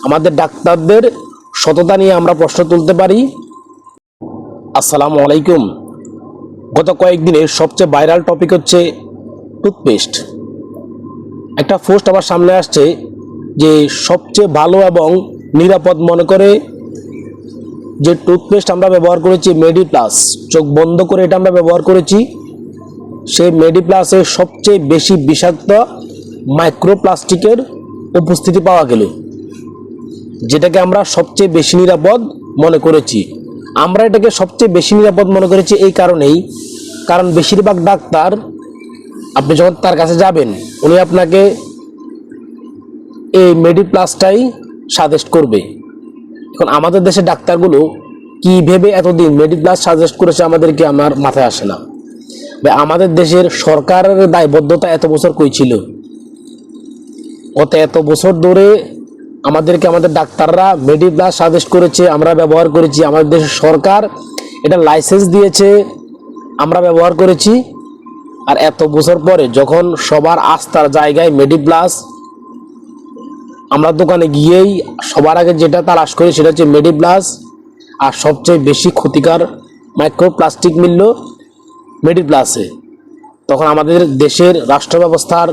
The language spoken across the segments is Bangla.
আমাদের ডাক্তারদের সততা নিয়ে আমরা প্রশ্ন তুলতে পারি। আসসালামু আলাইকুম। গত কয়েকদিনের সবচেয়ে ভাইরাল টপিক হচ্ছে টুথপেস্ট। একটা পোস্ট আমার সামনে আসছে যে সবচেয়ে ভালো এবং নিরাপদ মনে করে যে টুথপেস্ট আমরা ব্যবহার করেছি মেডিপ্লাস, চোখ বন্ধ করে এটা আমরা ব্যবহার করেছি। সেই মেডিপ্লাসে সবচেয়ে বেশি বিষাক্ত মাইক্রোপ্লাস্টিকের উপস্থিতি পাওয়া গেল, যেটাকে আমরা সবচেয়ে বেশি নিরাপদ মনে করেছি। আমরা এটাকে সবচেয়ে বেশি নিরাপদ মনে করেছি এই কারণেই, কারণ বেশিরভাগ ডাক্তার আপনি যখন তার কাছে যাবেন উনি আপনাকে এই মেডিপ্লাসটাই সাজেস্ট করবে। এখন আমাদের দেশের ডাক্তারগুলো কি ভেবে এতদিন মেডিপ্লাস সাজেস্ট করেছে আমাদেরকে আমার মাথায় আসে না। আমাদের দেশের সরকারের দায়বদ্ধতা এত বছর কই ছিল? এত বছর ধরে আমাদেরকে আমাদের ডাক্তাররা মেডিপ্লাস সাজেস্ট করেছে, আমরা ব্যবহার করেছি। আমাদের দেশের সরকার এটা লাইসেন্স দিয়েছে, আমরা ব্যবহার করেছি। আর এত বছর পরে যখন সবার আস্থার জায়গায় মেডিপ্লাস, আমরা দোকানে গিয়েই সবার আগে যেটা তালাশ করি সেটা হচ্ছে মেডিপ্লাস, আর সবচেয়ে বেশি ক্ষতিকর মাইক্রোপ্লাস্টিক মিলল মেডিপ্লাসে। তখন আমাদের দেশের রাষ্ট্র ব্যবস্থার,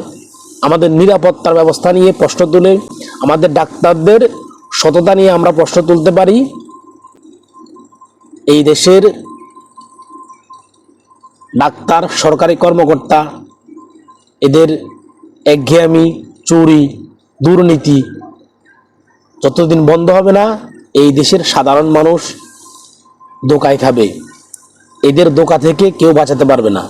আমাদের নিরাপত্তার ব্যবস্থা নিয়ে প্রশ্ন তুলে, আমাদের ডাক্তারদের সততা নিয়ে আমরা প্রশ্ন তুলতে পারি। এই দেশের ডাক্তার, সরকারি কর্মকর্তা, এদের একঘেয়েমি, চুরি, দুর্নীতি যতদিন বন্ধ হবে না এই দেশের সাধারণ মানুষ ধোঁকায় খাবে। এদের ধোঁকা থেকে কেউ বাঁচাতে পারবে না।